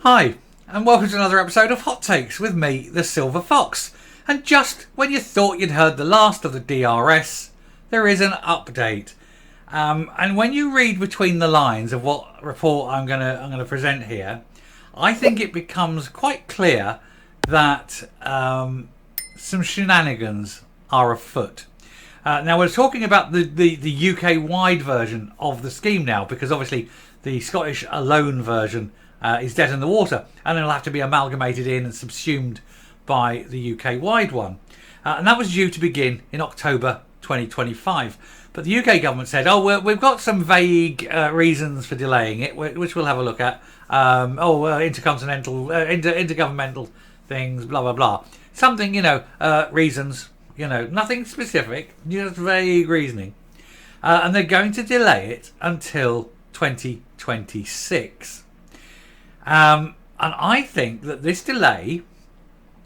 Hi, and welcome to another episode of Hot Takes with me, the Silver Fox. And just when you thought you'd heard the last of the DRS, there is an update. And when you read between the lines of what report I'm gonna present here, I think it becomes quite clear that some shenanigans are afoot. Now we're talking about the UK-wide version of the scheme now, because obviously the Scottish alone version is dead in the water, and it'll have to be amalgamated in and subsumed by the UK-wide one. And that was due to begin in October 2025. But the UK government said, we've got some vague reasons for delaying it, which we'll have a look at. Intergovernmental things, blah, blah, blah. Something, reasons, nothing specific, just vague reasoning. And they're going to delay it until 2026. And I think that this delay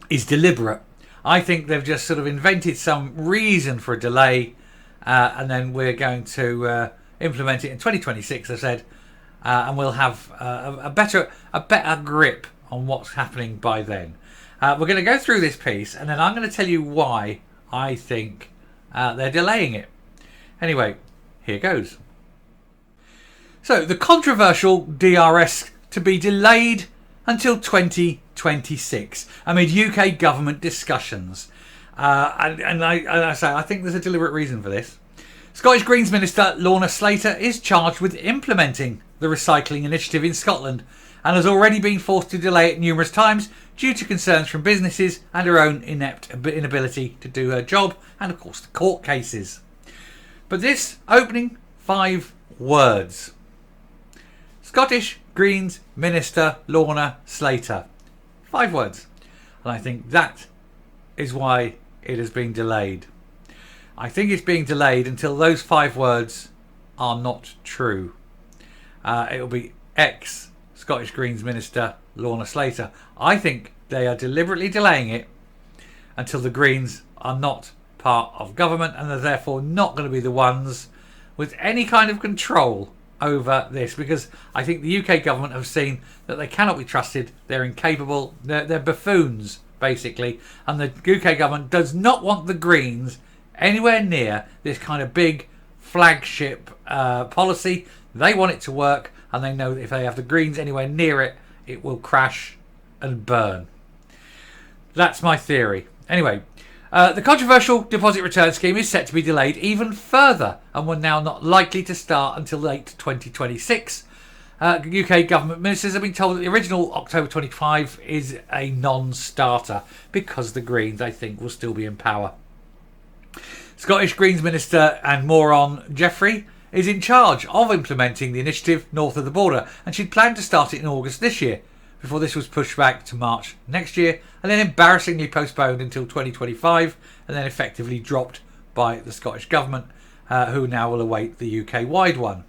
is deliberate. I think they've just sort of invented some reason for a delay, and then we're going to implement it in 2026, I said, and we'll have a better grip on what's happening by then. We're going to go through this piece, and then I'm going to tell you why I think they're delaying it. Anyway, here goes. So, the controversial DRS to be delayed until 2026 amid UK government discussions. And I think there's a deliberate reason for this. Scottish Greens Minister Lorna Slater is charged with implementing the recycling initiative in Scotland and has already been forced to delay it numerous times due to concerns from businesses and her own inability to do her job, and of course the court cases. But this opening 5 words. Scottish Greens Minister Lorna Slater. 5 words. And I think that is why it has been delayed. I think it's being delayed until those 5 words are not true. It will be ex-Scottish Greens Minister Lorna Slater. I think they are deliberately delaying it until the Greens are not part of government, and they're therefore not going to be the ones with any kind of control over this, because I think the UK government have seen that they cannot be trusted. They're incapable. They're buffoons, basically. And the UK government does not want the Greens anywhere near this kind of big flagship policy. They want it to work, and they know that if they have the Greens anywhere near it, it will crash and burn. That's my theory. Anyway, the controversial deposit return scheme is set to be delayed even further, and we're now not likely to start until late 2026. UK government ministers have been told that the original October 25 is a non-starter because the Greens, I think, will still be in power. Scottish Greens Minister and moron Jeffrey is in charge of implementing the initiative north of the border, and she'd planned to start it in August this year, before this was pushed back to March next year, and then embarrassingly postponed until 2025, and then effectively dropped by the Scottish Government, who now will await the UK-wide one.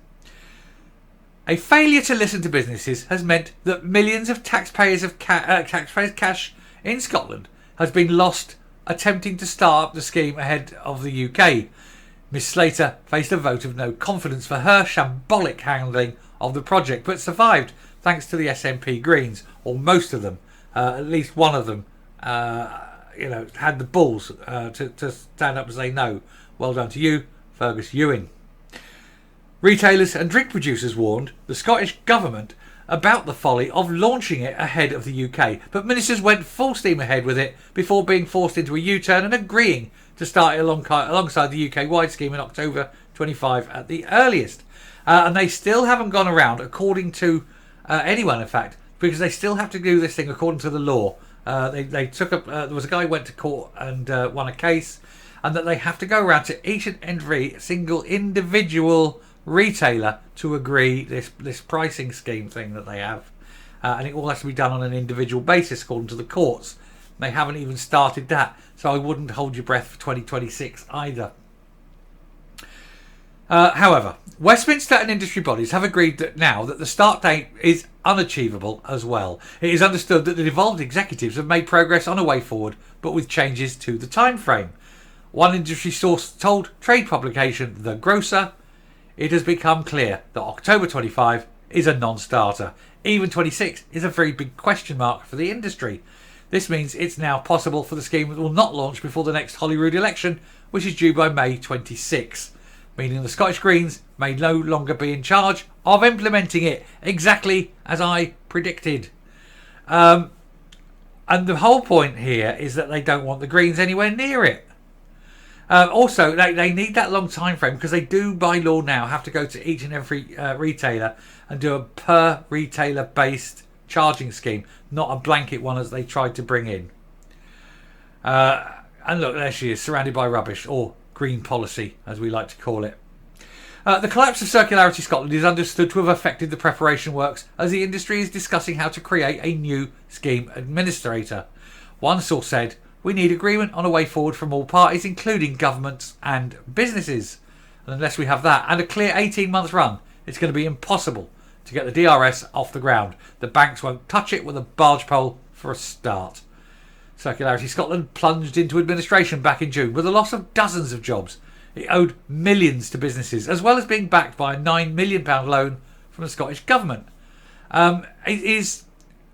A failure to listen to businesses has meant that millions of taxpayers' cash in Scotland has been lost attempting to start up the scheme ahead of the UK. Miss Slater faced a vote of no confidence for her shambolic handling of the project, but survived thanks to the SNP Greens, or most of them. At least one of them, had the balls to stand up and say no. Well done to you, Fergus Ewing. Retailers and drink producers warned the Scottish Government about the folly of launching it ahead of the UK, but ministers went full steam ahead with it before being forced into a U-turn and agreeing to start it alongside the UK-wide scheme in October 25 at the earliest. And they still haven't gone around, according to anyone, in fact, because they still have to do this thing according to the law. They took up. There was a guy who went to court and won a case, and that they have to go around to each and every single individual retailer to agree this pricing scheme thing that they have, and it all has to be done on an individual basis according to the courts. They haven't even started that, so I wouldn't hold your breath for 2026 either. However, Westminster and industry bodies have agreed that now that the start date is unachievable as well. It is understood that the devolved executives have made progress on a way forward, but with changes to the time frame. One industry source told trade publication The Grocer, it has become clear that October 25 is a non-starter. Even 26 is a very big question mark for the industry. This means it's now possible for the scheme that will not launch before the next Holyrood election, which is due by May 26, meaning the Scottish Greens may no longer be in charge of implementing it, exactly as I predicted. And the whole point here is that they don't want the Greens anywhere near it. Also, they need that long time frame because they do, by law now, have to go to each and every retailer and do a per retailer based charging scheme, not a blanket one as they tried to bring in. And look, there she is, surrounded by rubbish, or green policy, as we like to call it. The collapse of Circularity Scotland is understood to have affected the preparation works as the industry is discussing how to create a new scheme administrator. One source said, "We need agreement on a way forward from all parties, including governments and businesses. And unless we have that and a clear 18-month run, it's going to be impossible to get the DRS off the ground. The banks won't touch it with a barge pole for a start." Circularity Scotland plunged into administration back in June with a loss of dozens of jobs. It owed millions to businesses, as well as being backed by a £9 million loan from the Scottish Government. It is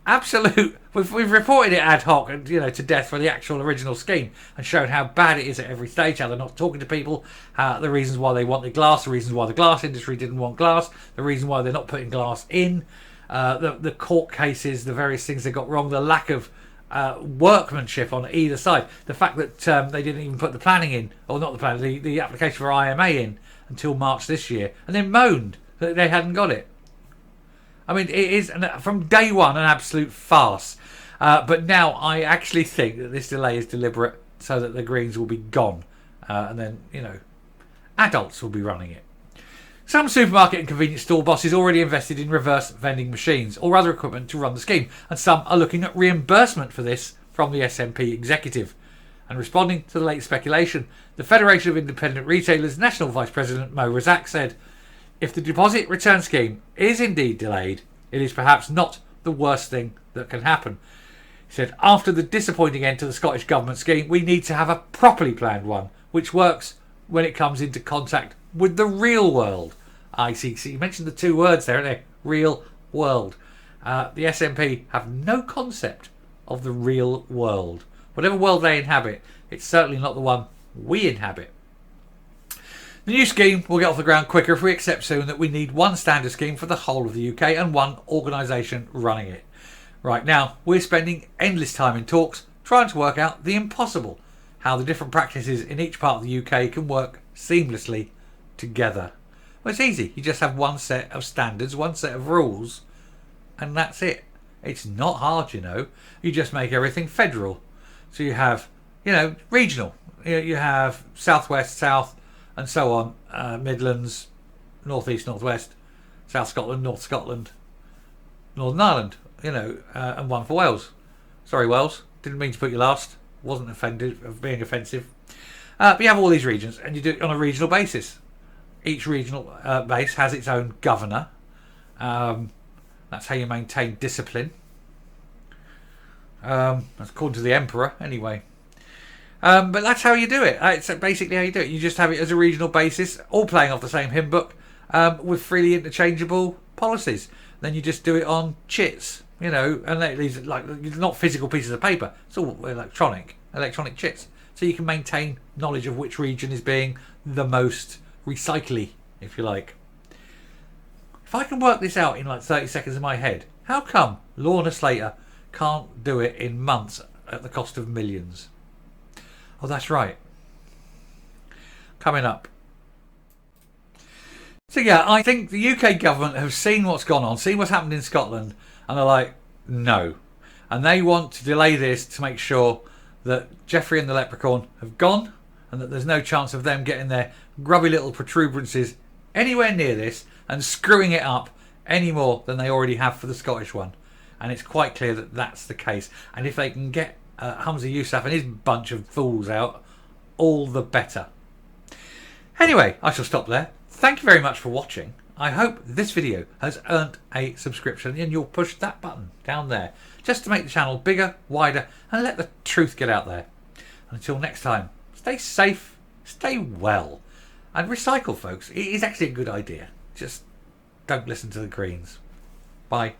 absolute. We've reported it ad hoc, to death for the actual original scheme, and shown how bad it is at every stage. How they're not talking to people, the reasons why they wanted glass, the reasons why the glass industry didn't want glass, the reason why they're not putting glass in, the court cases, the various things they got wrong, the lack of workmanship on either side, the fact that they didn't even put the planning in, or not the planning, the application for IMA in until March this year, and then moaned that they hadn't got it. I mean, it is from day one an absolute farce. But now I actually think that this delay is deliberate so that the Greens will be gone. And then, adults will be running it. Some supermarket and convenience store bosses already invested in reverse vending machines or other equipment to run the scheme. And some are looking at reimbursement for this from the SNP executive. And responding to the late speculation, the Federation of Independent Retailers National Vice President Mo Razak said, "If the deposit return scheme is indeed delayed, it is perhaps not the worst thing that can happen." He said, "After the disappointing end to the Scottish Government scheme, we need to have a properly planned one, which works when it comes into contact with the real world." I see. So you mentioned the two words there, aren't they? Real world. The SNP have no concept of the real world. Whatever world they inhabit, it's certainly not the one we inhabit. The new scheme will get off the ground quicker if we accept soon that we need one standard scheme for the whole of the UK and one organisation running it. Right now, we're spending endless time in talks trying to work out the impossible, how the different practices in each part of the UK can work seamlessly together. Well, it's easy. You just have one set of standards, one set of rules, and that's it. It's not hard, You just make everything federal. So you have, regional. You have South West, South, and so on. Midlands, North East, North West, South Scotland, North Scotland, Northern Ireland, and one for Wales. Sorry, Wales. Didn't mean to put you last. Wasn't offended of being offensive. But you have all these regions, and you do it on a regional basis. Each regional base has its own governor. That's how you maintain discipline. That's according to the emperor, anyway. But that's how you do it. It's basically how you do it. You just have it as a regional basis, all playing off the same hymn book, with freely interchangeable policies. Then you just do it on chits, and these like not physical pieces of paper. It's all electronic chits. So you can maintain knowledge of which region is being the most recycly, if you like. If I can work this out in 30 seconds in my head, how come Lorna Slater can't do it in months at the cost of millions? Oh, that's right. Coming up. So yeah, I think the UK government have seen what's gone on, seen what's happened in Scotland, and they're like, no. And they want to delay this to make sure that Geoffrey and the Leprechaun have gone and that there's no chance of them getting their grubby little protuberances anywhere near this and screwing it up any more than they already have for the Scottish one. And it's quite clear that that's the case. And if they can get Humza Yousaf and his bunch of fools out, all the better. Anyway, I shall stop there. Thank you very much for watching. I hope this video has earned a subscription and you'll push that button down there just to make the channel bigger, wider, and let the truth get out there. And until next time, stay safe, stay well, and recycle, folks. It is actually a good idea. Just don't listen to the Greens. Bye.